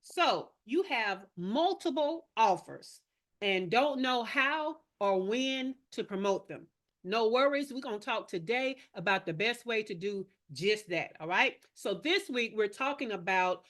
So you have multiple offers and don't know how or when to promote them. No worries. We're going to talk today about the best way to do just that. All right. So this week we're talking about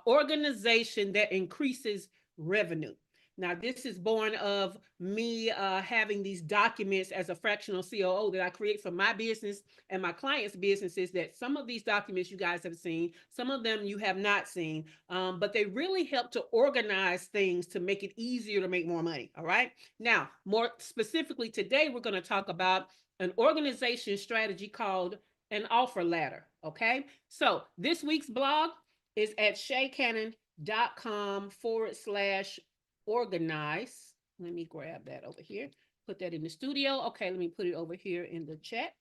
organization that increases revenue. Now, this is born of me having these documents as a fractional COO that I create for my business and my clients' businesses. That some of these documents you guys have seen, some of them you have not seen, but they really help to organize things to make it easier to make more money. All right. Now, more specifically, today we're going to talk about an organization strategy called an offer ladder. Okay. So this week's blog is at shaycannon.com/organize. Let me grab that over here. Put that in the studio. Okay, let me put it over here in the chat.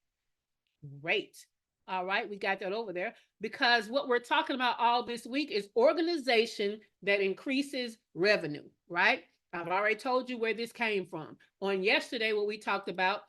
Great. All right, we got that over there because what we're talking about all this week is organization that increases revenue, right? I've already told you where this came from. On yesterday, what we talked about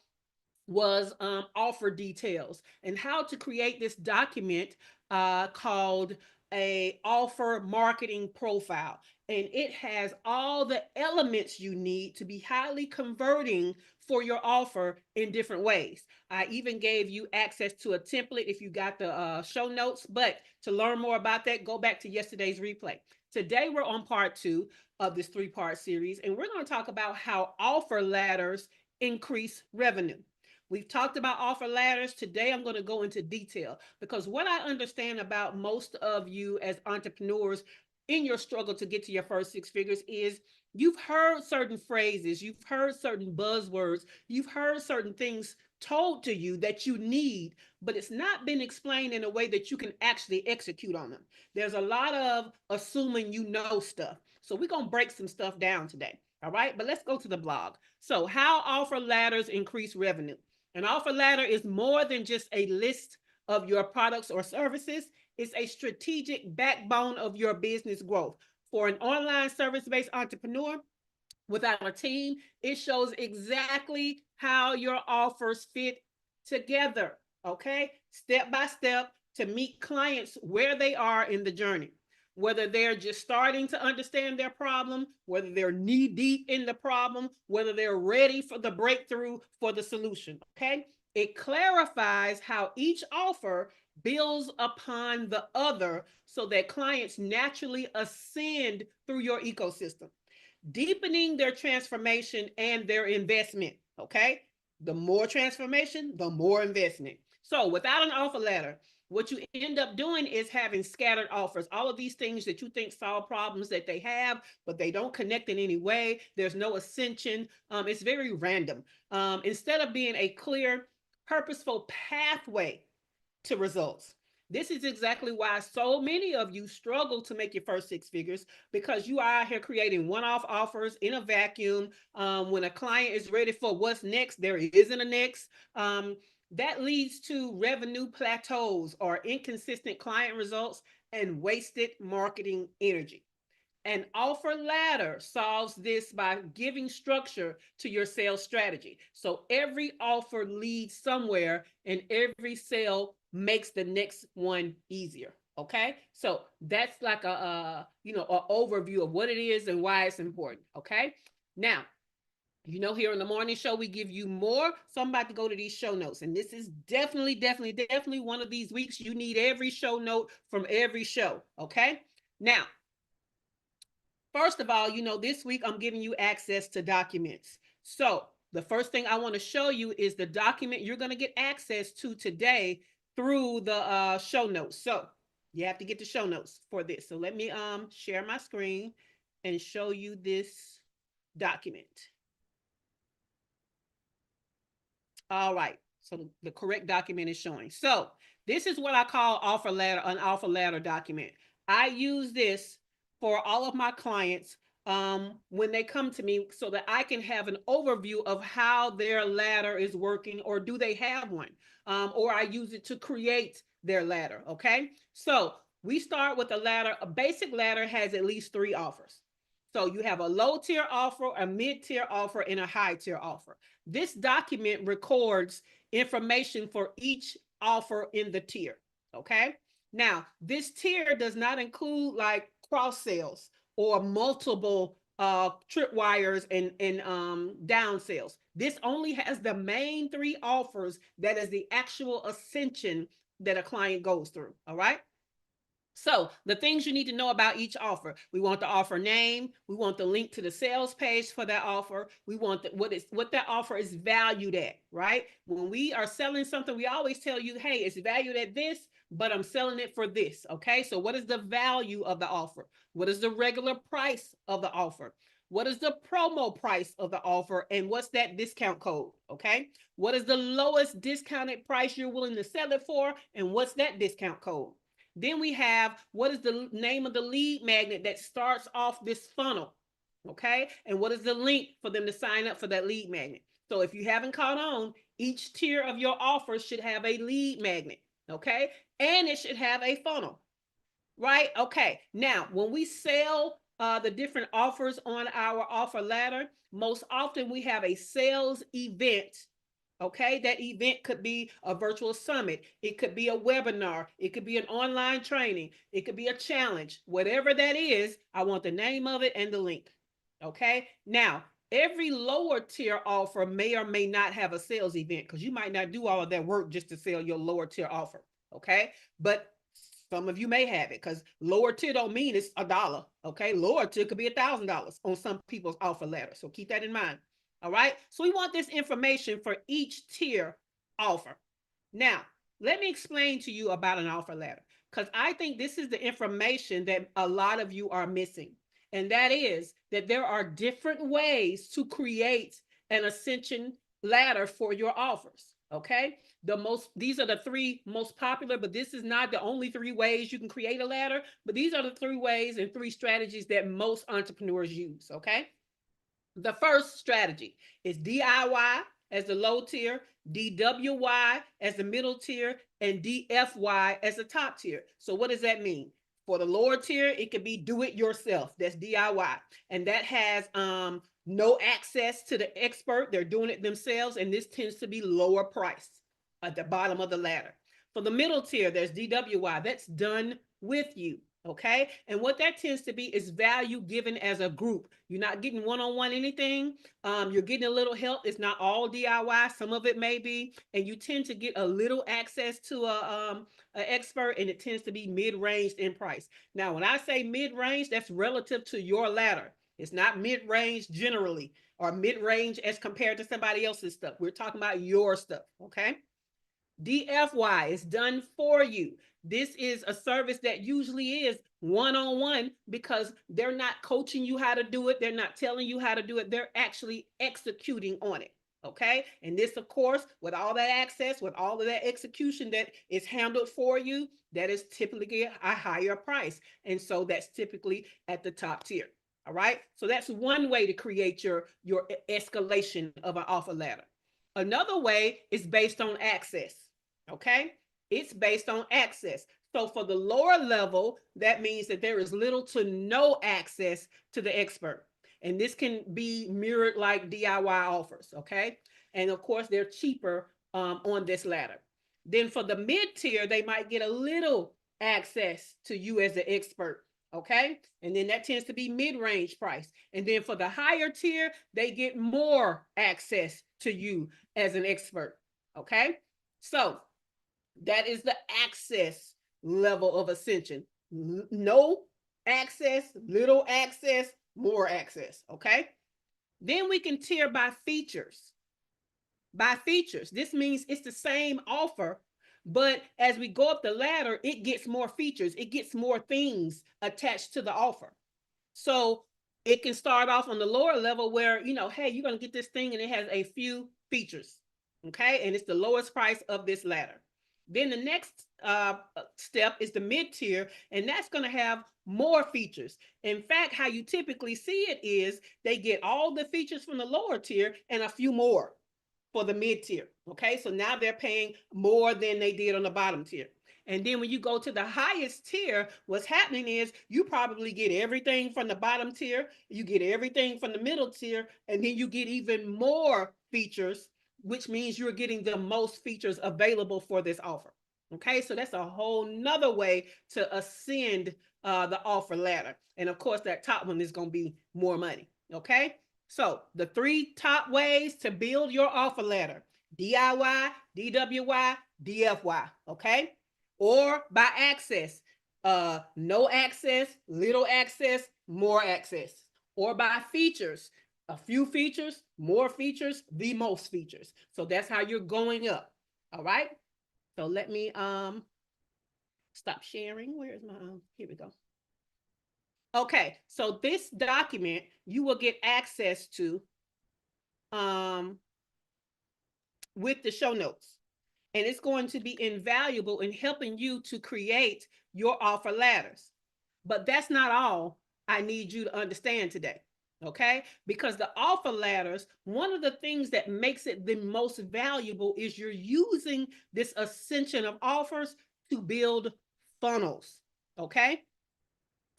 was offer details and how to create this document called a offer marketing profile, and it has all the elements you need to be highly converting for your offer in different ways. I even gave you access to a template if you got the show notes, but to learn more about that, go back to yesterday's replay. Today we're on part 2 of this 3-part series, and we're going to talk about how offer ladders increase revenue. We've talked about offer ladders. Today, I'm going to go into detail because what I understand about most of you as entrepreneurs in your struggle to get to your first 6 figures is you've heard certain phrases, you've heard certain buzzwords, you've heard certain things told to you that you need, but it's not been explained in a way that you can actually execute on them. There's a lot of assuming you know stuff. So we're going to break some stuff down today. All right, but let's go to the blog. So, how offer ladders increase revenue? An offer ladder is more than just a list of your products or services. It's a strategic backbone of your business growth. For an online service-based entrepreneur without a team, it shows exactly how your offers fit together, okay? Step by step to meet clients where they are in the journey. Whether they're just starting to understand their problem, whether they're knee deep in the problem, whether they're ready for the breakthrough for the solution. Okay. It clarifies how each offer builds upon the other so that clients naturally ascend through your ecosystem, deepening their transformation and their investment. Okay. The more transformation, the more investment. So without an offer ladder, what you end up doing is having scattered offers. All of these things that you think solve problems that they have, but they don't connect in any way. There's no ascension. It's very random. Instead of being a clear, purposeful pathway to results. This is exactly why so many of you struggle to make your first 6 figures because you are out here creating one-off offers in a vacuum. When a client is ready for what's next, there isn't a next. That leads to revenue plateaus or inconsistent client results and wasted marketing energy. An offer ladder solves this by giving structure to your sales strategy. So every offer leads somewhere and every sale makes the next one easier. Okay. So that's like an overview of what it is and why it's important. Okay. Now, here in the morning show, we give you more. So I'm about to go to these show notes. And this is definitely one of these weeks. You need every show note from every show. Okay. Now, first of all, this week I'm giving you access to documents. So the first thing I want to show you is the document you're going to get access to today through the show notes. So you have to get the show notes for this. So let me share my screen and show you this document. All right. So the correct document is showing. So this is what I call an offer ladder document. I use this for all of my clients when they come to me so that I can have an overview of how their ladder is working, or do they have one? Or I use it to create their ladder. Okay. So we start with a ladder. A basic ladder has at least 3 offers. So you have a low tier offer, a mid tier offer, and a high tier offer. This document records information for each offer in the tier. Okay. Now, this tier does not include like cross sales or multiple tripwires and down sales. This only has the main three offers that is the actual ascension that a client goes through. All right. So the things you need to know about each offer: we want the offer name, we want the link to the sales page for that offer, we want what that offer is valued at, right? When we are selling something, we always tell you, hey, it's valued at this, but I'm selling it for this. Okay, so what is the value of the offer? What is the regular price of the offer? What is the promo price of the offer, and what's that discount code? Okay, what is the lowest discounted price you're willing to sell it for, and what's that discount code? Then we have, what is the name of the lead magnet that starts off this funnel? Okay. And what is the link for them to sign up for that lead magnet? So if you haven't caught on, each tier of your offer should have a lead magnet. Okay. And it should have a funnel. Right. Okay. Now, when we sell the different offers on our offer ladder, most often we have a sales event. Okay, that event could be a virtual summit, it could be a webinar, it could be an online training, it could be a challenge. Whatever that is, I want the name of it and the link. Okay, now every lower tier offer may or may not have a sales event, because you might not do all of that work just to sell your lower tier offer. Okay, but some of you may have it, because lower tier don't mean it's $1. Okay, lower tier could be $1,000 on some people's offer ladder, so keep that in mind. All right. So we want this information for each tier offer. Now, let me explain to you about an offer ladder, because I think this is the information that a lot of you are missing. And that is that there are different ways to create an ascension ladder for your offers. Okay. These are the three most popular, but this is not the only three ways you can create a ladder, but these are the three ways and three strategies that most entrepreneurs use. Okay. The first strategy is DIY as the low tier, DWY as the middle tier, and DFY as the top tier. So what does that mean? For the lower tier, it could be do it yourself. That's DIY. And that has no access to the expert. They're doing it themselves. And this tends to be lower priced at the bottom of the ladder. For the middle tier, there's DWY. That's done with you. Okay. And what that tends to be is value given as a group. You're not getting one-on-one anything. You're getting a little help. It's not all DIY. Some of it may be, and you tend to get a little access to an expert, and it tends to be mid-range in price. Now, when I say mid-range, that's relative to your ladder. It's not mid-range generally or mid-range as compared to somebody else's stuff. We're talking about your stuff. Okay. DFY is done for you. This is a service that usually is one-on-one, because they're not coaching you how to do it. They're not telling you how to do it. They're actually executing on it. Okay. And this, of course, with all that access, with all of that execution that is handled for you, that is typically a higher price. And so that's typically at the top tier. All right. So that's one way to create your escalation of an offer ladder. Another way is based on access. Okay. It's based on access. So for the lower level, that means that there is little to no access to the expert. And this can be mirrored like DIY offers. Okay. And of course, they're cheaper on this ladder. Then for the mid tier, they might get a little access to you as the expert. Okay. And then that tends to be mid-range price. And then for the higher tier, they get more access to you as an expert. Okay. So that is the access level of ascension. No access, little access, more access. Okay. Then we can tier by features. By features, this means it's the same offer, but as we go up the ladder, it gets more features. It gets more things attached to the offer. So it can start off on the lower level where, hey, you're going to get this thing and it has a few features. Okay. And it's the lowest price of this ladder. Then the next step is the mid tier, and that's going to have more features. In fact, how you typically see it is they get all the features from the lower tier and a few more for the mid tier. Okay. So now they're paying more than they did on the bottom tier. And then when you go to the highest tier, what's happening is you probably get everything from the bottom tier, you get everything from the middle tier, and then you get even more features, which means you're getting the most features available for this offer. Okay, so that's a whole nother way to ascend the offer ladder. And of course, that top one is going to be more money. Okay. So the 3 top ways to build your offer ladder: DIY, DWY, DFY. Okay. Or by access, no access, little access, more access. Or by features, a few features, more features, the most features. So that's how you're going up. All right. So let me stop sharing. Where is my here we go. Okay, so this document you will get access to with the show notes. And it's going to be invaluable in helping you to create your offer ladders. But that's not all I need you to understand today. Okay, because the offer ladders, one of the things that makes it the most valuable is you're using this ascension of offers to build funnels. Okay,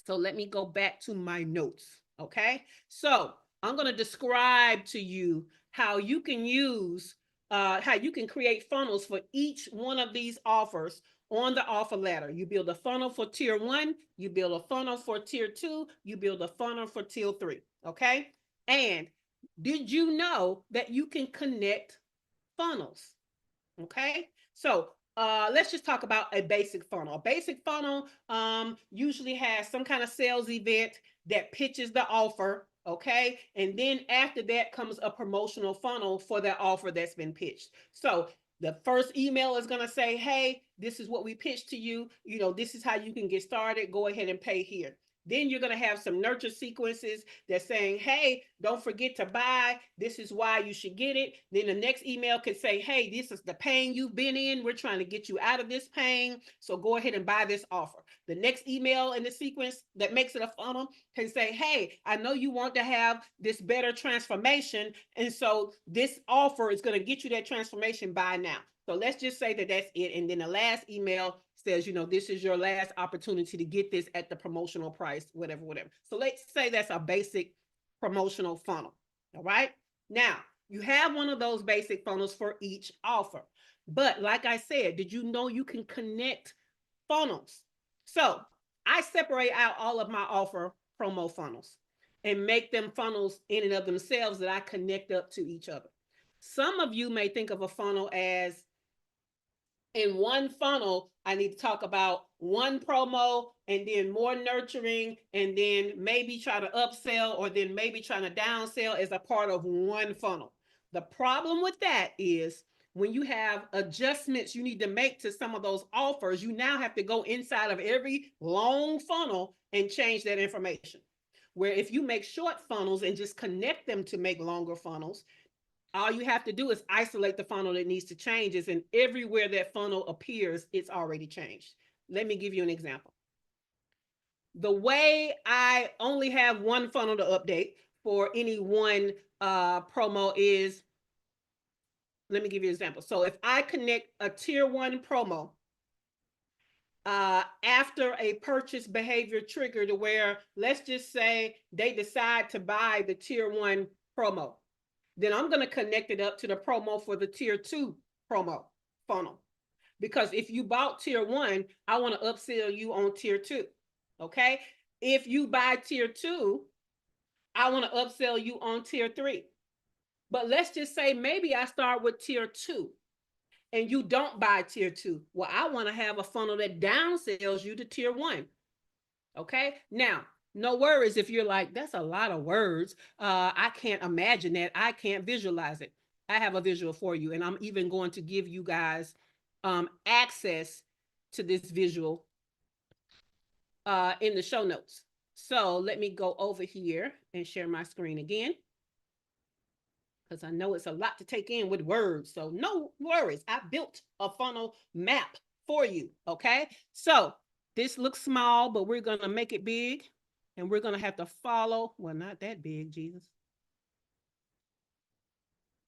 so let me go back to my notes. Okay, so I'm going to describe to you how you can use how you can create funnels for each one of these offers on the offer ladder. You build a funnel for tier 1, you build a funnel for tier 2, you build a funnel for tier 3. Okay, and did you know that you can connect funnels? Okay, so let's just talk about a basic funnel. A basic funnel usually has some kind of sales event that pitches the offer. Okay, and then after that comes a promotional funnel for that offer that's been pitched. So the first email is going to say, hey, this is what we pitched to you. You know, this is how you can get started. Go ahead and pay here. Then you're going to have some nurture sequences that's saying, hey, don't forget to buy. This is why you should get it. Then the next email could say, hey, this is the pain you've been in. We're trying to get you out of this pain. So go ahead and buy this offer. The next email in the sequence that makes it a funnel can say, hey, I know you want to have this better transformation. And so this offer is going to get you that transformation by now. So let's just say that that's it. And then the last email says, you know, this is your last opportunity to get this at the promotional price, whatever, whatever. So let's say that's a basic promotional funnel. All right. Now, you have one of those basic funnels for each offer. But like I said, did you know you can connect funnels? So I separate out all of my offer promo funnels and make them funnels in and of themselves that I connect up to each other. Some of you may think of a funnel as, in one funnel, I need to talk about one promo and then more nurturing and then maybe try to upsell or then maybe trying to downsell as a part of one funnel. The problem with that is when you have adjustments you need to make to some of those offers, you now have to go inside of every long funnel and change that information. Where if you make short funnels and just connect them to make longer funnels, all you have to do is isolate the funnel that needs to change, and everywhere that funnel appears, it's already changed. Let me give you an example. The way I only have one funnel to update for any one promo is, let me give you an example. So if I connect a tier 1 promo after a purchase behavior trigger to where, let's just say they decide to buy the tier 1 promo, then I'm going to connect it up to the promo for the tier 2 promo funnel. Because if you bought tier 1, I want to upsell you on tier 2. Okay. If you buy tier 2, I want to upsell you on tier 3. But let's just say maybe I start with tier 2 and you don't buy tier 2. Well, I want to have a funnel that downsells you to tier 1. Okay. Now, no worries if you're like, that's a lot of words. I can't imagine that. I can't visualize it. I have a visual for you, and I'm even going to give you guys access to this visual in the show notes. So let me go over here and share my screen again, because I know it's a lot to take in with words. So no worries. I built a funnel map for you. Okay. So this looks small, but we're going to make it big. And we're going to have to follow. Well, not that big, Jesus.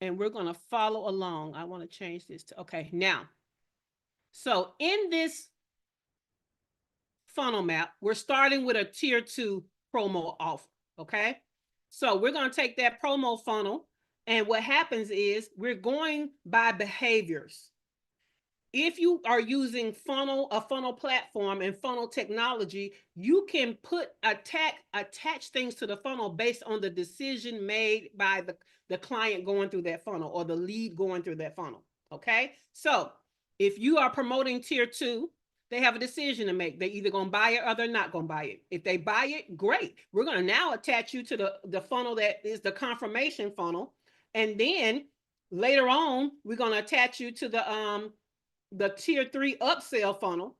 And we're going to follow along. I want to change this to, okay, now. So in this funnel map, we're starting with a tier 2 promo offer. Okay. So we're going to take that promo funnel. And what happens is we're going by behaviors. if you are using a funnel platform and funnel technology, you can attach things to the funnel based on the decision made by the client going through that funnel or the lead going through that funnel. Okay. So if you are promoting tier 2, they have a decision to make. They're either going to buy it or they're not going to buy it. If they buy it, great. We're going to now attach you to the funnel that is the confirmation funnel. And then later on, we're going to attach you to the tier 3 upsell funnel.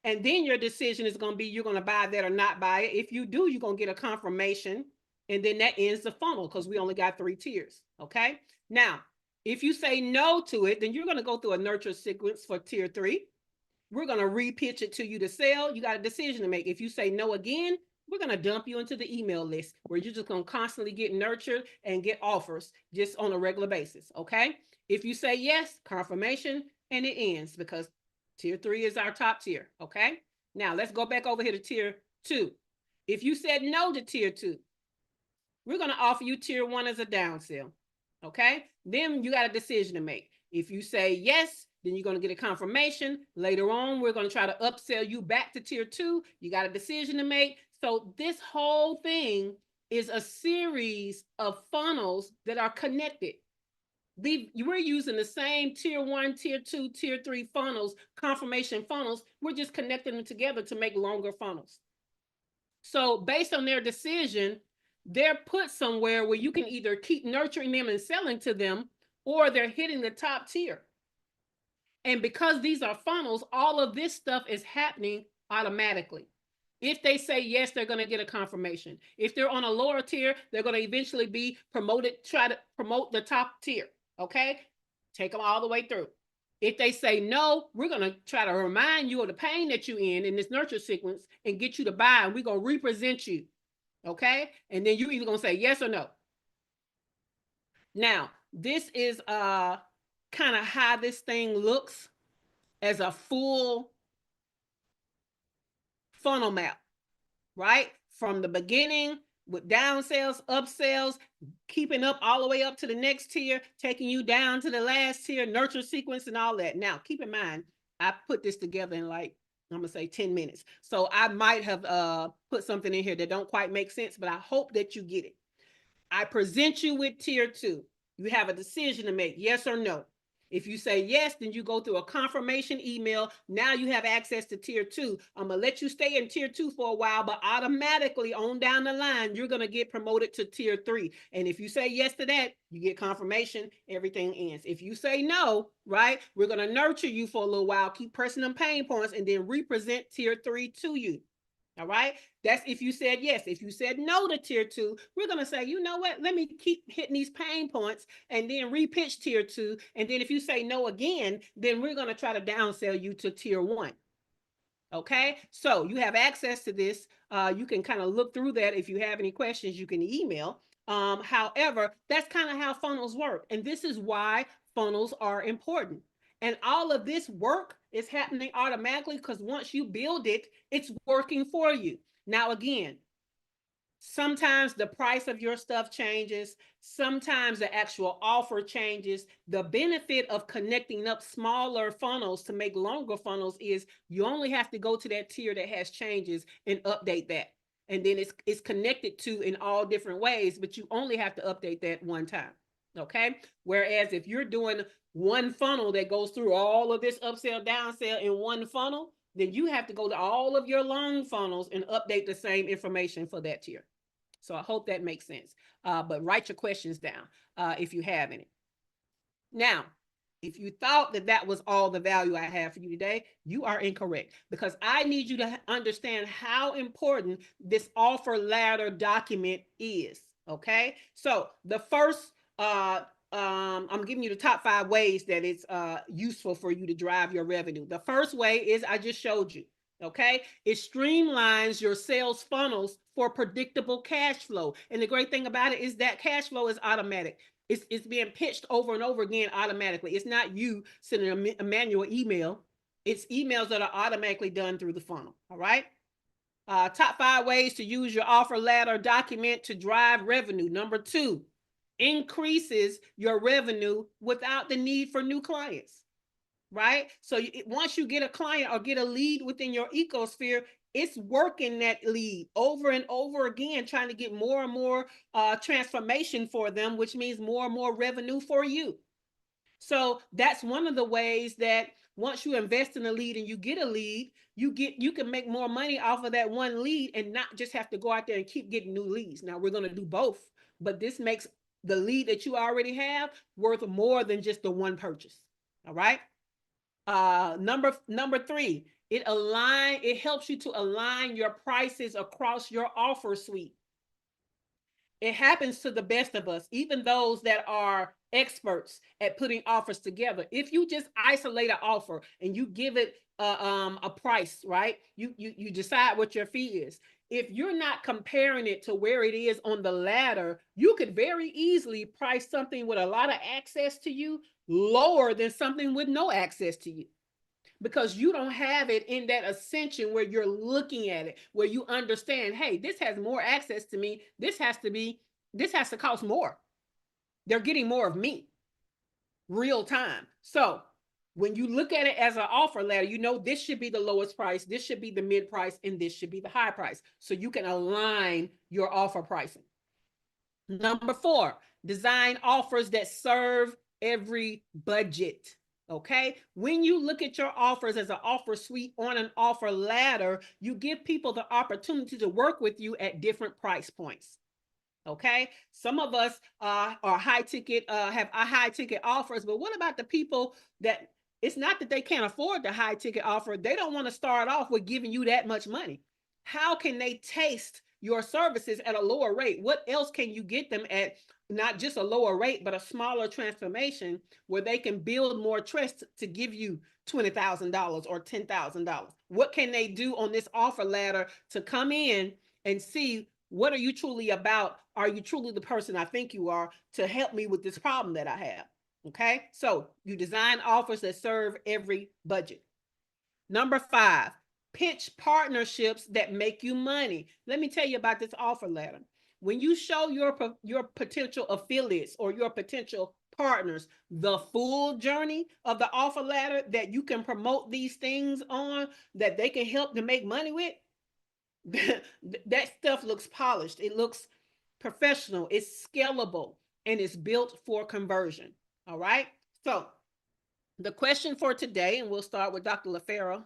And then your decision is going to be, you're going to buy that or not buy it. If you do, you're going to get a confirmation. And then that ends the funnel because we only got 3 tiers. Okay. Now, if you say no to it, then you're going to go through a nurture sequence for tier 3. We're going to repitch it to you to sell. You got a decision to make. If you say no again, we're going to dump you into the email list where you're just going to constantly get nurtured and get offers just on a regular basis. Okay. If you say yes, confirmation, and it ends because tier 3 is our top tier. Okay. Now let's go back over here to tier 2. If you said no to tier 2, we're going to offer you tier 1 as a down sell. Okay. Then you got a decision to make. If you say yes, then you're going to get a confirmation. Later on, we're going to try to upsell you back to tier 2. You got a decision to make. So this whole thing is a series of funnels that are connected. We're using the same tier 1, tier 2, tier 3 funnels, confirmation funnels. We're just connecting them together to make longer funnels. So based on their decision, they're put somewhere where you can either keep nurturing them and selling to them, or they're hitting the top tier. And because these are funnels, all of this stuff is happening automatically. If they say yes, they're going to get a confirmation. If they're on a lower tier, they're going to eventually be promoted, try to promote the top tier. Okay? Take them all the way through. If they say no, we're going to try to remind you of the pain that you're in this nurture sequence and get you to buy, and we're going to represent you. Okay? And then you're either going to say yes or no. Now, this is kind of how this thing looks as a full funnel map, right? From the beginning with down sales, up sales, keeping up all the way up to the next tier, taking you down to the last tier, nurture sequence and all that. Now, keep in mind, I put this together in like, I'm going to say 10 minutes. So I might have put something in here that don't quite make sense, but I hope that you get it. I present you with tier 2. You have a decision to make, yes or no. If you say yes, then you go through a confirmation email. Now you have access to tier 2. I'm going to let you stay in tier 2 for a while, but automatically on down the line, you're going to get promoted to tier 3. And if you say yes to that, you get confirmation, everything ends. If you say no, right, we're going to nurture you for a little while, keep pressing them pain points, and then represent tier 3 to you. All right. That's if you said yes. If you said no to tier 2, we're going to say, you know what? Let me keep hitting these pain points and then repitch tier 2. And then if you say no again, then we're going to try to downsell you to tier 1. Okay. So you have access to this. You can kind of look through that. If you have any questions, you can email. However, that's kind of how funnels work. And this is why funnels are important. And all of this work is happening automatically because once you build it, it's working for you. Now, again, sometimes the price of your stuff changes. Sometimes the actual offer changes. The benefit of connecting up smaller funnels to make longer funnels is you only have to go to that tier that has changes and update that. And then it's connected to in all different ways, but you only have to update that one time. Okay. Whereas if you're doing one funnel that goes through all of this upsell, downsell in one funnel, then you have to go to all of your long funnels and update the same information for that tier. So I hope that makes sense. But write your questions down if you have any. Now, if you thought that was all the value I have for you today, you are incorrect, because I need you to understand how important this offer ladder document is. Okay. So the first, I'm giving you the top 5 ways that it's useful for you to drive your revenue. The first way is I just showed you. Okay. It streamlines your sales funnels for predictable cash flow. And the great thing about it is that cash flow is automatic. It's being pitched over and over again automatically. It's not you sending a manual email. It's emails that are automatically done through the funnel. All right. Top 5 ways to use your offer ladder document to drive revenue. Number 2, increases your revenue without the need for new clients. right? So once you get a client or get a lead within your ecosphere, it's working that lead over and over again, trying to get more and more transformation for them, which means more and more revenue for you. So that's one of the ways that once you invest in a lead and you get a lead, you can make more money off of that one lead and not just have to go out there and keep getting new leads. Now we're going to do both, but this makes the lead that you already have worth more than just the one purchase. All right. Number three, it helps you to align your prices across your offer suite. It happens to the best of us, even those that are experts at putting offers together. If you just isolate an offer and you give it a price, right? You decide what your fee is. If you're not comparing it to where it is on the ladder, you could very easily price something with a lot of access to you lower than something with no access to you, because you don't have it in that ascension where you're looking at it, where you understand, hey, this has more access to me. This has to cost more. They're getting more of me real time. So when you look at it as an offer ladder, you know this should be the lowest price, this should be the mid price, and this should be the high price. So you can align your offer pricing. Number four, design offers that serve every budget. Okay. When you look at your offers as an offer suite on an offer ladder, you give people the opportunity to work with you at different price points. Okay. Some of us are high ticket, have high ticket offers, but what about the people that it's not that they can't afford the high ticket offer? They don't want to start off with giving you that much money. How can they taste your services at a lower rate? What else can you get them at? Not just a lower rate, but a smaller transformation where they can build more trust to give you $20,000 or $10,000. What can they do on this offer ladder to come in and see what are you truly about? Are you truly the person I think you are to help me with this problem that I have? Okay, so you design offers that serve every budget. Number five, pitch partnerships that make you money. Let me tell you about this offer ladder. When you show your potential affiliates or your potential partners the full journey of the offer ladder that you can promote these things on, that they can help to make money with, that stuff looks polished. It looks professional. It's scalable and it's built for conversion. All right. So the question for today, and we'll start with Dr. LaFera,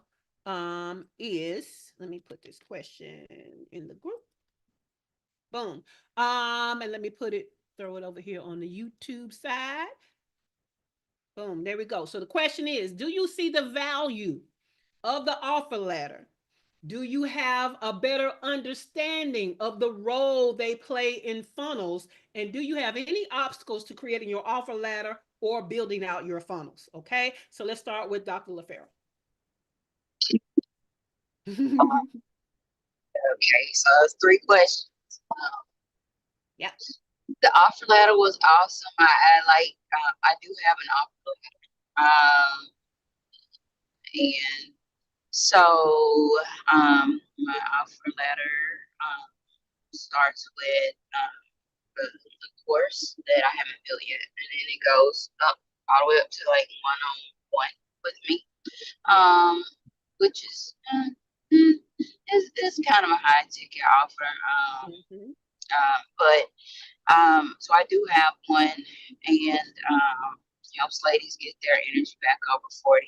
is let me put this question in the group. Boom. And let me throw it over here on the YouTube side. Boom. There we go. So the question is, do you see the value of the offer ladder? Do you have a better understanding of the role they play in funnels? And do you have any obstacles to creating your offer ladder or building out your funnels? Okay, so let's start with Dr. LaFera. Okay, so it's three questions. Yeah. The offer letter was awesome. I do have an offer letter. And so my offer letter starts with the course that I haven't built yet, and then it goes up all the way up to like one-on-one with me, which is it's kind of a high ticket offer. But so I do have one, and helps ladies get their energy back over 40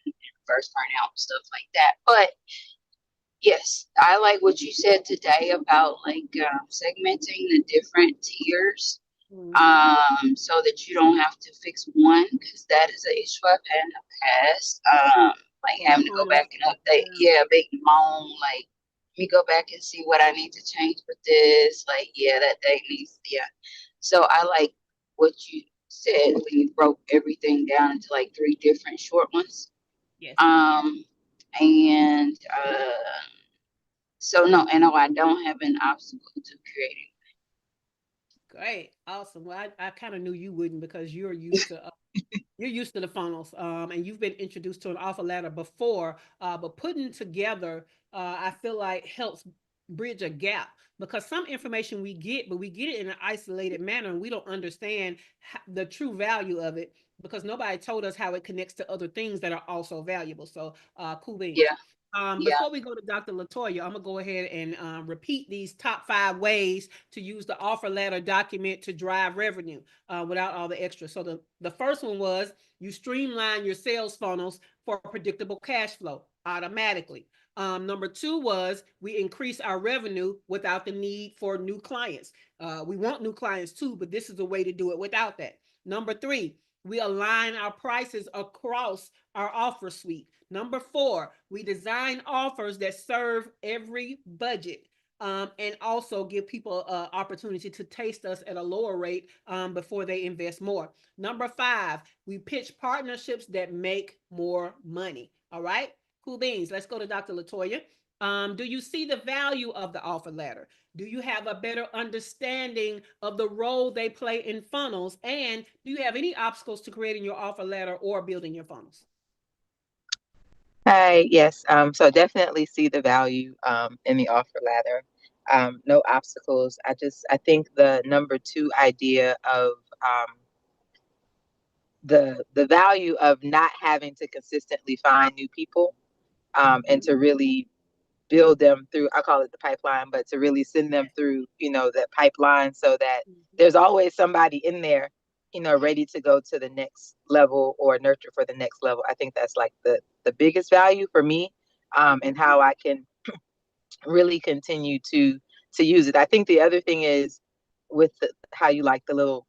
and first burnout and stuff like that. But yes, I like what you said today about like segmenting the different tiers, so that you don't have to fix one, because that is an issue I've had in the past. Like having to go back and update, big moan, like let me go back and see what I need to change with this. Like, that date needs, So I like what you said when you broke everything down into like three different short ones. Yes. And so no, I don't have an obstacle to creating. Great, awesome. Well, I kind of knew you wouldn't, because you're used to the funnels, and you've been introduced to an offer ladder before. But putting together, I feel like helps bridge a gap, because some information we get, but we get it in an isolated manner and we don't understand the true value of it, because nobody told us how it connects to other things that are also valuable. So cool beans. Yeah. Yeah. Before we go to Dr. Latoya, I'm gonna go ahead and repeat these top 5 ways to use the offer letter document to drive revenue without all the extra. So the first one was you streamline your sales funnels for predictable cash flow automatically. Number 2 was we increase our revenue without the need for new clients. We want new clients too, but this is a way to do it without that. Number 3, we align our prices across our offer suite. Number 4, we design offers that serve every budget. And also give people an opportunity to taste us at a lower rate before they invest more. Number 5, we pitch partnerships that make more money. All right, cool beans. Let's go to Dr. Latoya. Do you see the value of the offer letter? Do you have a better understanding of the role they play in funnels? And do you have any obstacles to creating your offer letter or building your funnels? Hi, yes. So definitely see the value in the offer ladder. No obstacles. I think the number two idea of um, the value of not having to consistently find new people and to really build them through, I call it the pipeline, but to really send them through, that pipeline so that there's always somebody in there, ready to go to the next level or nurture for the next level. I think that's like the biggest value for me, and how I can really continue to use it. I think the other thing is with how you like the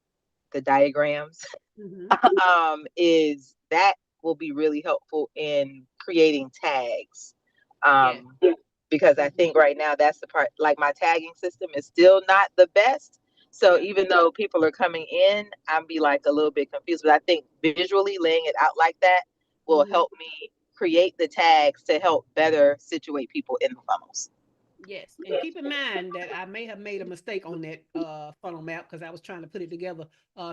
diagrams, Mm-hmm. is that will be really helpful in creating tags. Yeah. Um, because I Mm-hmm. think right now that's the part, like my tagging system is still not the best. So Yeah. even though people are coming in, I'm be like a little bit confused, but I think visually laying it out like that will Mm-hmm. help me create the tags to help better situate people in the funnels. Yes, and keep in mind that I may have made a mistake on that funnel map because I was trying to put it together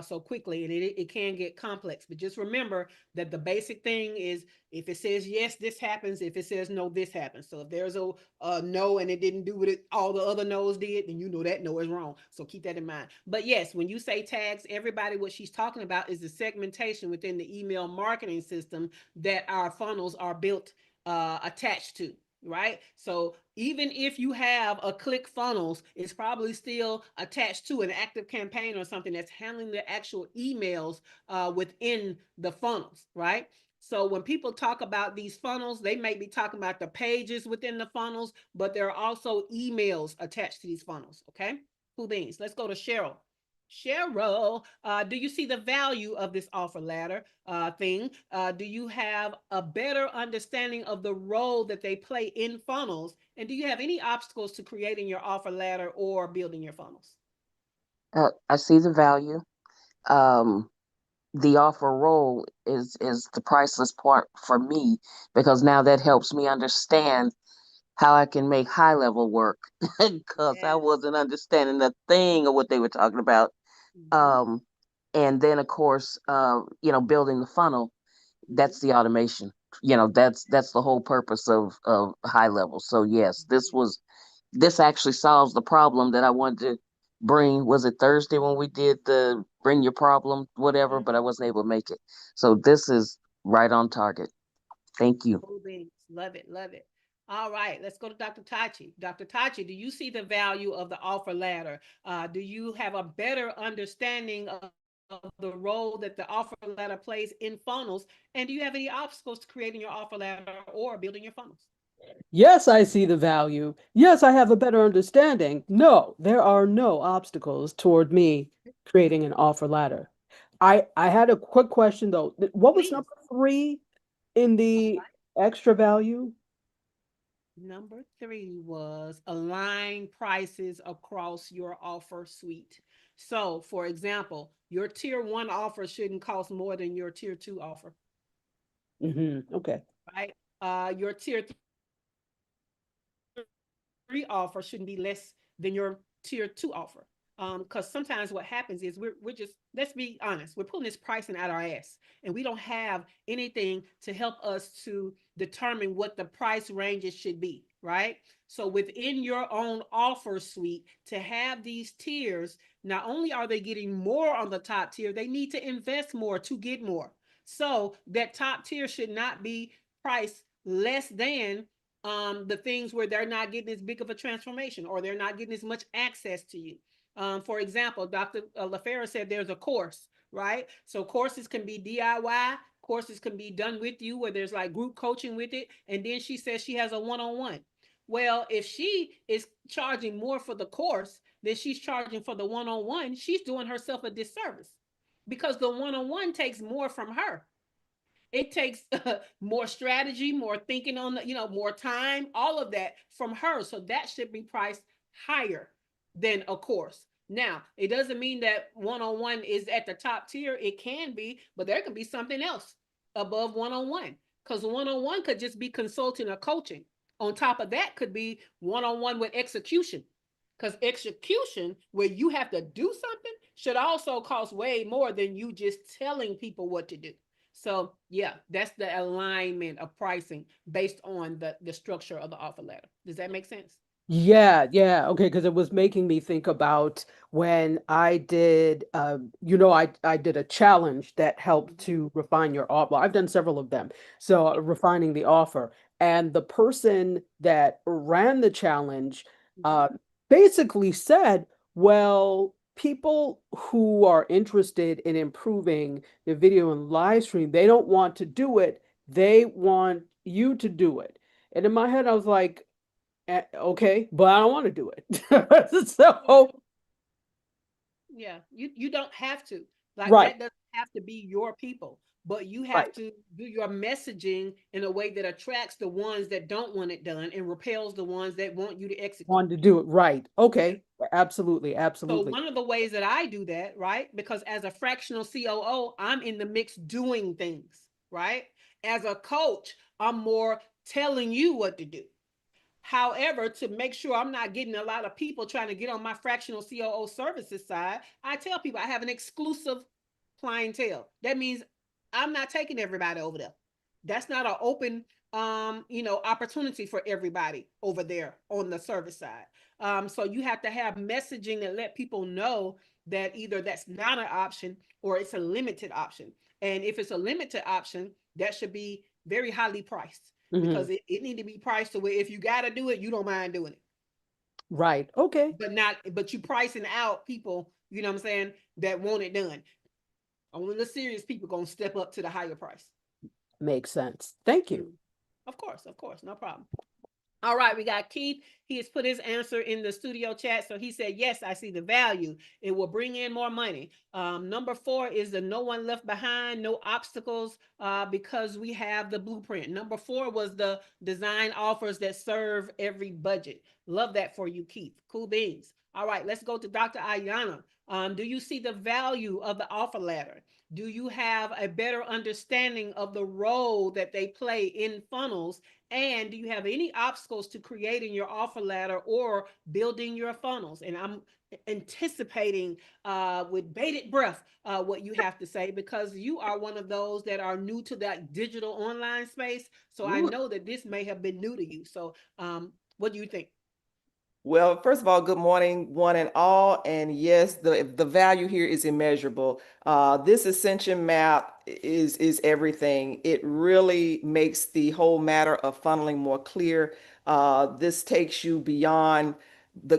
so quickly, and it can get complex. But just remember that the basic thing is if it says yes, this happens. If it says no, this happens. So if there's a no and it didn't do what all the other no's did, then you know that no is wrong. So keep that in mind. But yes, when you say tags, everybody, what she's talking about is the segmentation within the email marketing system that our funnels are built attached to, right? So even if you have a click funnels, it's probably still attached to an active campaign or something that's handling the actual emails within the funnels, right? So when people talk about these funnels, they may be talking about the pages within the funnels, but there are also emails attached to these funnels. Okay, cool beans. Let's go to Cheryl. Cheryl, do you see the value of this offer ladder thing? Do you have a better understanding of the role that they play in funnels? And do you have any obstacles to creating your offer ladder or building your funnels? I see the value. Um, the offer role is the priceless part for me because now that helps me understand how I can make high level work because I Yes. wasn't understanding a thing of what they were talking about. Mm-hmm. Um, and then of course, building the funnel, Mm-hmm. that's the automation. That's the whole purpose of high level. So yes, this actually solves the problem that I wanted to bring. Was it Thursday when we did the bring your problem, whatever, but I Mm-hmm. wasn't able to make it. So this is right on target. Thank you. Cool beans. Love it. Love it. All right, let's go to Dr. Tachi. Dr. Tachi, do you see the value of the offer ladder? Do you have a better understanding of the role that the offer ladder plays in funnels? And do you have any obstacles to creating your offer ladder or building your funnels? Yes, I see the value. Yes, I have a better understanding. No, there are no obstacles toward me creating an offer ladder. I had a quick question though. What was Please. number three in All the right. extra value? Number 3 was align prices across your offer suite. So, for example, your tier 1 offer shouldn't cost more than your tier 2 offer, Okay. right? Your tier 3 offer shouldn't be less than your tier 2 offer. Because sometimes what happens is we're just, let's be honest, we're pulling this pricing out our ass and we don't have anything to help us to determine what the price ranges should be, right? So within your own offer suite, to have these tiers, not only are they getting more on the top tier, they need to invest more to get more. So that top tier should not be priced less than the things where they're not getting as big of a transformation or they're not getting as much access to you. For example, Dr. LaFera said there's a course, right? So courses can be DIY, courses can be done with you where there's like group coaching with it. And then she says she has a one-on-one. Well, if she is charging more for the course than she's charging for the one-on-one, she's doing herself a disservice because the one-on-one takes more from her. It takes more strategy, more thinking on the, more time, all of that from her. So that should be priced higher than a course. Now, it doesn't mean that one-on-one is at the top tier. It can be, but there could be something else above one-on-one, because one-on-one could just be consulting or coaching. On top of that could be one-on-one with execution, because execution where you have to do something should also cost way more than you just telling people what to do. So yeah, that's the alignment of pricing based on the structure of the offer letter. Does that make sense? Yeah, yeah, okay, because it was making me think about when I did, I did a challenge that helped Mhm. to refine your offer. Well, I've done several of them. So refining the offer, and the person that ran the challenge, Mhm. uh, basically said, well, people who are interested in improving the video and live stream, they don't want to do it. They want you to do it. And in my head, I was like, okay, but I don't want to do it. Yeah. So, Yeah, you don't have to. Like right, that doesn't have to be your people, but you have right. to do your messaging in a way that attracts the ones that don't want it done and repels the ones that want you to execute. Want to do it right. Yeah. Okay, absolutely, So absolutely. one of the ways that I do that, right? Because as a fractional COO, I'm in the mix doing things, right? As a coach, I'm more telling you what to do. However, to make sure I'm not getting a lot of people trying to get on my fractional COO services side, I tell people I have an exclusive clientele. That means I'm not taking everybody over there. That's not an open opportunity for everybody over there on the service side. So you have to have messaging that let people know that either that's not an option or it's a limited option. And if it's a limited option, that should be very highly priced Hmm. because it need to be priced to where if you got to do it, you don't mind doing it. Right. Okay. But you pricing out people, you know what I'm saying, that want it done. Only the serious people gonna step up to the higher price. Makes sense. Thank you. Mm. Of course, no problem. All right, we got Keith. He has put his answer in the studio chat. So he said, yes, I see the value. It will bring in more money. Number 4 is the no one left behind, no obstacles, because we have the blueprint. Number 4 was the design offers that serve every budget. Love that for you, Keith. Cool beans. All right, let's go to Dr. Ayana. Do you see the value of the offer ladder? Do you have a better understanding of the role that they play in funnels, and do you have any obstacles to creating your offer ladder or building your funnels? And I'm anticipating with bated breath what you have to say, because you are one of those that are new to that digital online space. So I Ooh. know that this may have been new to you. So what do you think? Well, first of all, good morning, one and all. And yes, the value here is immeasurable. This ascension map is everything. It really makes the whole matter of funneling more clear. This takes you beyond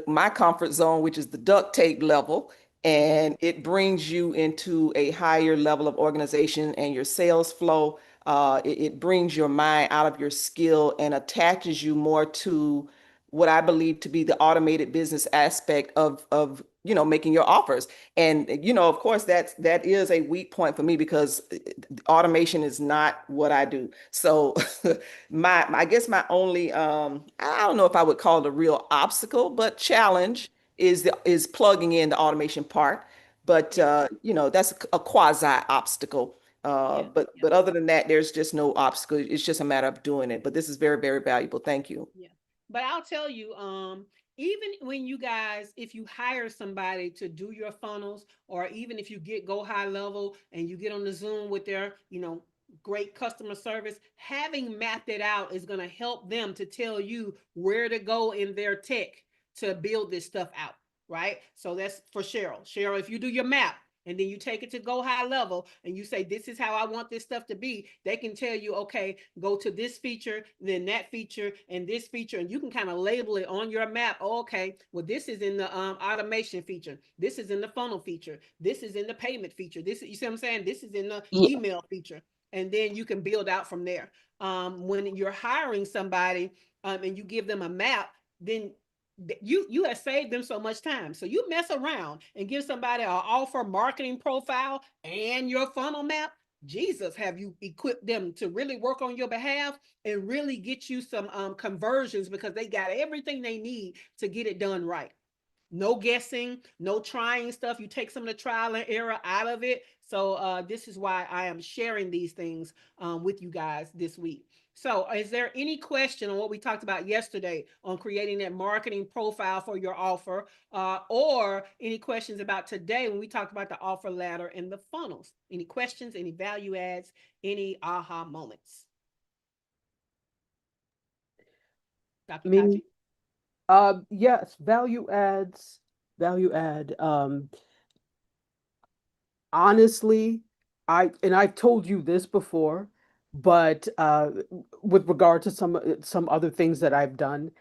my comfort zone, which is the duct tape level, and it brings you into a higher level of organization and your sales flow. It brings your mind out of your skill and attaches you more to what I believe to be the automated business aspect of making your offers. And of course that is a weak point for me because automation is not what I do. So my I guess my only I don't know if I would call it a real obstacle, but challenge is plugging in the automation part. But Yeah, that's a quasi obstacle. yeah, But other than that, there's just no obstacle. It's just a matter of doing it. But this is very, very valuable. Thank you. yeah. But I'll tell you, even when you guys, if you hire somebody to do your funnels, or even if you go high level and you get on the Zoom with their, great customer service, having mapped it out is going to help them to tell you where to go in their tech to build this stuff out, right? So that's for Cheryl. Cheryl, if you do your map and then you take it to go high level and you say, this is how I want this stuff to be, they can tell you, okay, go to this feature, then that feature, and this feature, and you can kind of label it on your map. Oh, okay, well, this is in the automation feature. This is in the funnel feature. This is in the payment feature. This, you see what I'm saying? This is in the Yeah. email feature. And then you can build out from there. When you're hiring somebody and you give them a map, then you have saved them so much time. So you mess around and give somebody an offer marketing profile and your funnel map. Jesus, have you equipped them to really work on your behalf and really get you some conversions, because they got everything they need to get it done right. No guessing, no trying stuff. You take some of the trial and error out of it. So this is why I am sharing these things with you guys this week. So is there any question on what we talked about yesterday on creating that marketing profile for your offer, or any questions about today when we talked about the offer ladder and the funnels? Any questions, any value adds, any aha moments? Dr. Me, Tachi? yes, value add. Honestly, I've told you this before, but with regard to some other things that I've done,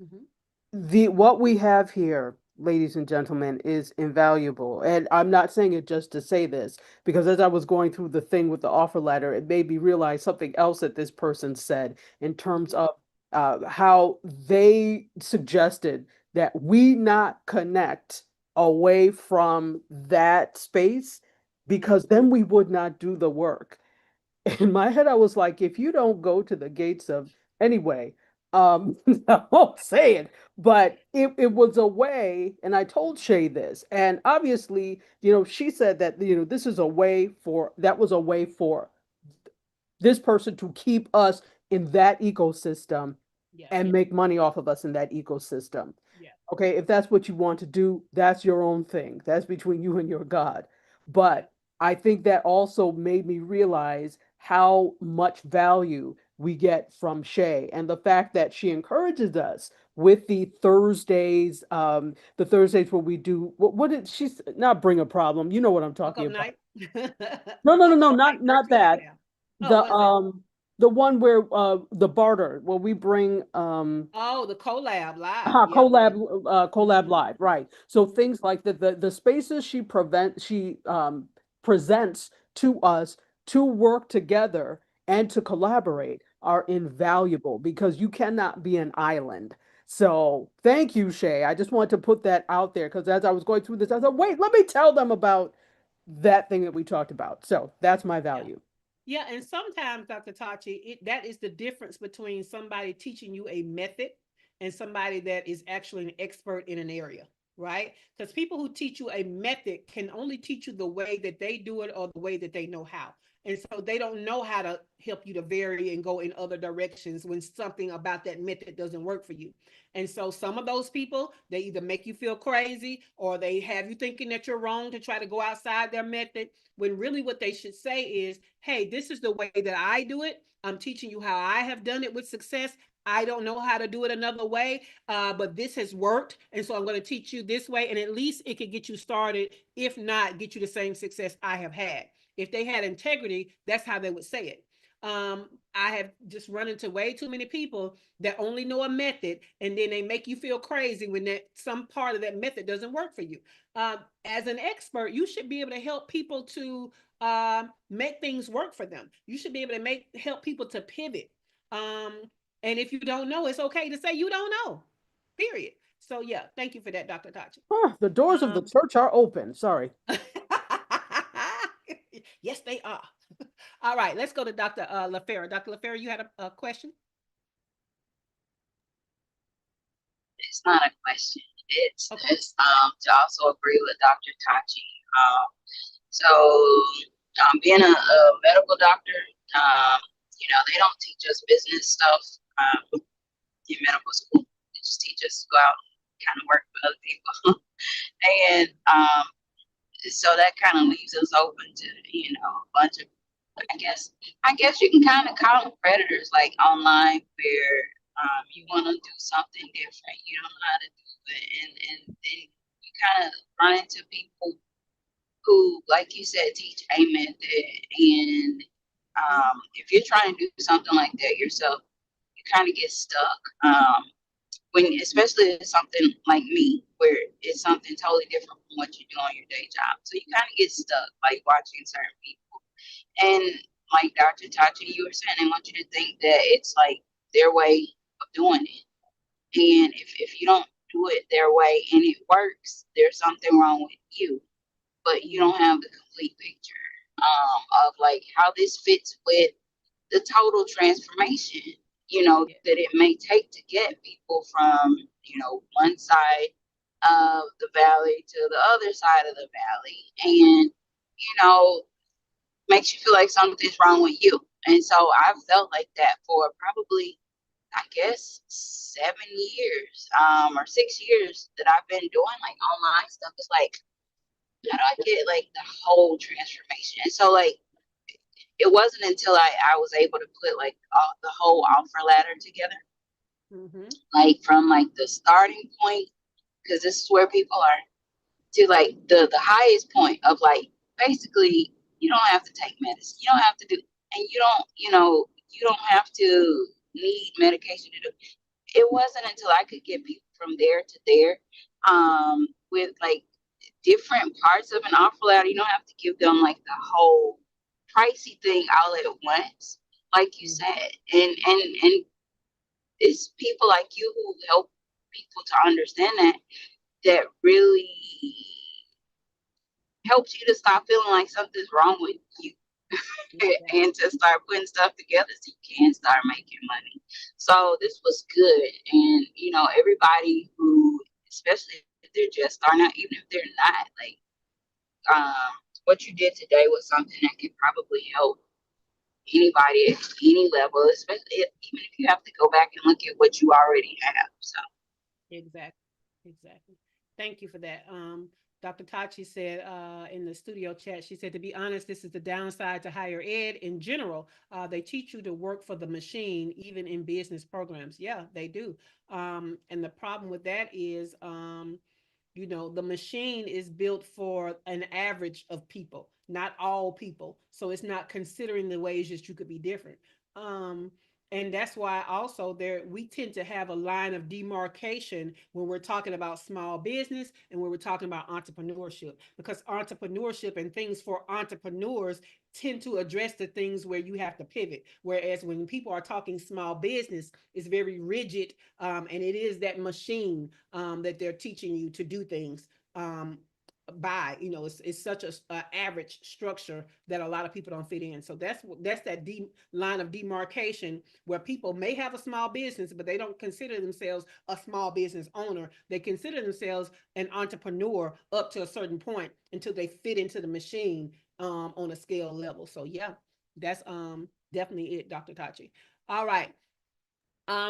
Mm-hmm. the what we have here, ladies and gentlemen, is invaluable. And I'm not saying it just to say this, because as I was going through the thing with the offer letter, it made me realize something else that this person said in terms Mm-hmm. of how they suggested that we not connect away from that space, Mm-hmm. because then we would not do the work. In my head, I was like, if you don't go to the gates of anyway, I won't say it, but it was a way, and I told Shay this, and obviously, she said that, this is a way for that was a way for this person to keep us in that ecosystem Yeah. and make money off of us in that ecosystem. Yeah. Okay, if that's what you want to do, that's your own thing. That's between you and your God. Yeah. But I think that also made me realize how much value we get from Shay, and the fact that she encourages us with the Thursdays where we do what did she not bring a problem? You know what I'm Hook talking up about. night. No, no, no, Hook no, up night not virtual that. exam. Oh, The what is that? one where the barter, where we bring Oh, the collab live. Yep. collab Mm-hmm. live, right? So Mm-hmm. things like the spaces she presents to us to work together and to collaborate are invaluable, because you cannot be an island. So thank you, Shay. I just wanted to put that out there, because as I was going through this, I said, wait, let me tell them about that thing that we talked about. So that's my Yeah. value. Yeah, and sometimes, Dr. Tachi, that is the difference between somebody teaching you a method and somebody that is actually an expert in an area, right? Because people who teach you a method can only teach you the way that they do it or the way that they know how. And so they don't know how to help you to vary and go in other directions when something about that method doesn't work for you. And so some of those people, they either make you feel crazy or they have you thinking that you're wrong to try to go outside their method, when really what they should say is, hey, this is the way that I do it. I'm teaching you how I have done it with success. I don't know how to do it another way, but this has worked. And so I'm going to teach you this way. And at least it could get you started, if not get you the same success I have had. If they had integrity, that's how they would say it. I have just run into way too many people that only know a method, and then they make you feel crazy when that some part of that method doesn't work for you. As an expert, you should be able to help people to make things work for them. You should be able to help people to pivot. Um, and if you don't know, it's okay to say you don't know. Period. So yeah, thank you for that, Dr. Tachi. The doors of the Um, church are open. Sorry. yes, they are. All right, let's go to Dr. LaFera. Dr. LaFera, you had a question? It's not a question. It's Okay. just to also agree with Dr. Tachi. So being a medical doctor, they don't teach us business stuff in medical school. They just teach us to go out and kind of work for other people. And so that kind of leaves us open to, a bunch of I guess you can kind of call them predators, like online, where you want to do something different, you don't know how to do it, and then you kind of run into people who, like you said, teach a method, and if you're trying to do something like that yourself, you kind of get stuck. When especially if it's something like me, where it's something totally different from what you do on your day job, so you kind of get stuck, like watching certain people. And like Dr. Tachi, you were saying, they want you to think that it's like their way of doing it. And if you don't do it their way and it works, there's something wrong with you. But you don't have the complete picture of like how this fits with the total transformation, Yeah. that it may take to get people from, one side of the valley to the other side of the valley. And, makes you feel like something's wrong with you. And so I felt like that for probably, I guess, 7 years, or 6 years that I've been doing like online stuff. It's like, how do I get like the whole transformation? And so like it wasn't until I was able to put like the whole offer ladder together, Mm-hmm. like from like the starting point, because this is where people are, to like the highest point of like basically you don't have to take medicine, you don't have to do, and you don't have to need medication to do. It wasn't until I could get people from there to there, with like different parts of an offer letter. You don't have to give them like the whole pricey thing all at once, like you Mm-hmm. said. And it's people like you who help people to understand that really helps you to stop feeling like something's wrong with you. Exactly. And to start putting stuff together so you can start making money. So this was good. And everybody who, especially if they're just starting out, even if they're not, like, what you did today was something that could probably help anybody at any level, especially even if you have to go back and look at what you already have. So Exactly. Exactly. Thank you for that. Dr. Tachi said in the studio chat, she said, to be honest, this is the downside to higher ed in general. They teach you to work for the machine, even in business programs. Yeah, they do. And the problem with that is, the machine is built for an average of people, not all people. So it's not considering the ways that you could be different. Um, and that's why also there we tend to have a line of demarcation when we're talking about small business and when we're talking about entrepreneurship, because entrepreneurship and things for entrepreneurs tend to address the things where you have to pivot, whereas when people are talking small business, it's very rigid, and it is that machine, that they're teaching you to do things, by, it's such a average structure that a lot of people don't fit in. So that's that line of demarcation where people may have a small business, but they don't consider themselves a small business owner. They consider themselves an entrepreneur up to a certain point until they fit into the machine, on a scale level. So yeah, that's definitely it, Dr. Tachi. All right.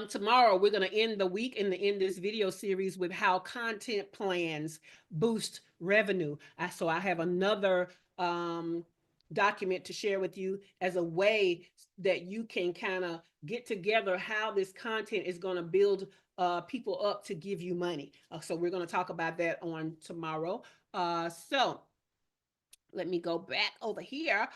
Tomorrow we're going to end the week and end this video series with how content plans boost revenue. So I have another document to share with you as a way that you can kind of get together how this content is going to build people up to give you money. So we're going to talk about that on tomorrow. So let me go back over here.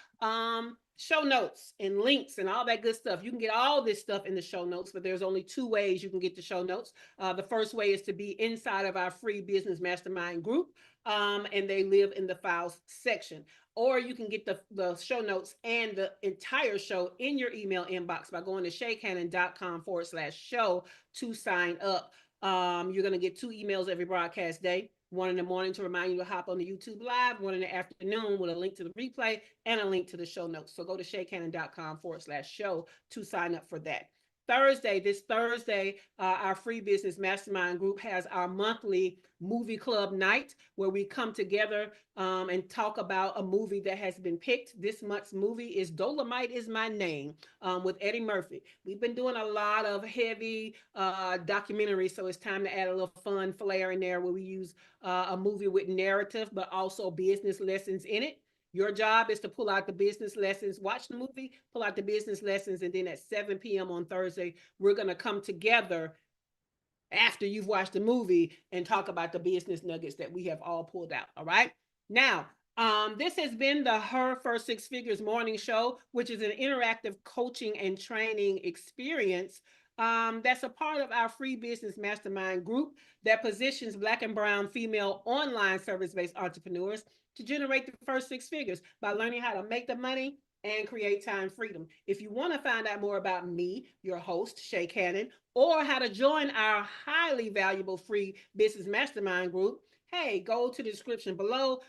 Show notes and links and all that good stuff. You can get all this stuff in the show notes, but there's only two ways you can get the show notes. The first way is to be inside of our free business mastermind group, and they live in the files section. Or you can get the show notes and the entire show in your email inbox by going to shaycannon.com/show to sign up. You're going to get 2 emails every broadcast day, one in the morning to remind you to hop on the YouTube live, one in the afternoon with a link to the replay and a link to the show notes. So go to shaycannon.com/show to sign up for that. This Thursday, our free business mastermind group has our monthly movie club night where we come together, and talk about a movie that has been picked. This month's movie is Dolomite Is My Name, with Eddie Murphy. We've been doing a lot of heavy documentaries, so it's time to add a little fun flair in there where we use a movie with narrative, but also business lessons in it. Your job is to pull out the business lessons, watch the movie, pull out the business lessons, and then at 7 p.m. on Thursday, we're going to come together after you've watched the movie and talk about the business nuggets that we have all pulled out. All right. Now, this has been the Her First Six Figures Morning Show, which is an interactive coaching and training experience that's a part of our free business mastermind group that positions Black and Brown female online service-based entrepreneurs to generate the first six figures by learning how to make the money and create time freedom. If you want to find out more about me, your host, Shay Cannon, or how to join our highly valuable free business mastermind group, hey, go to the description below,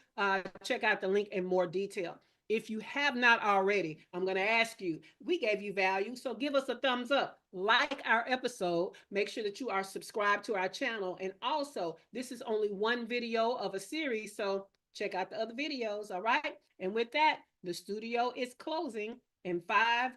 check out the link in more detail. If you have not already, I'm going to ask you, we gave you value, so give us a thumbs up, like our episode, make sure that you are subscribed to our channel. And also, this is only one video of a series, so check out the other videos, all right? And with that, the studio is closing in 5,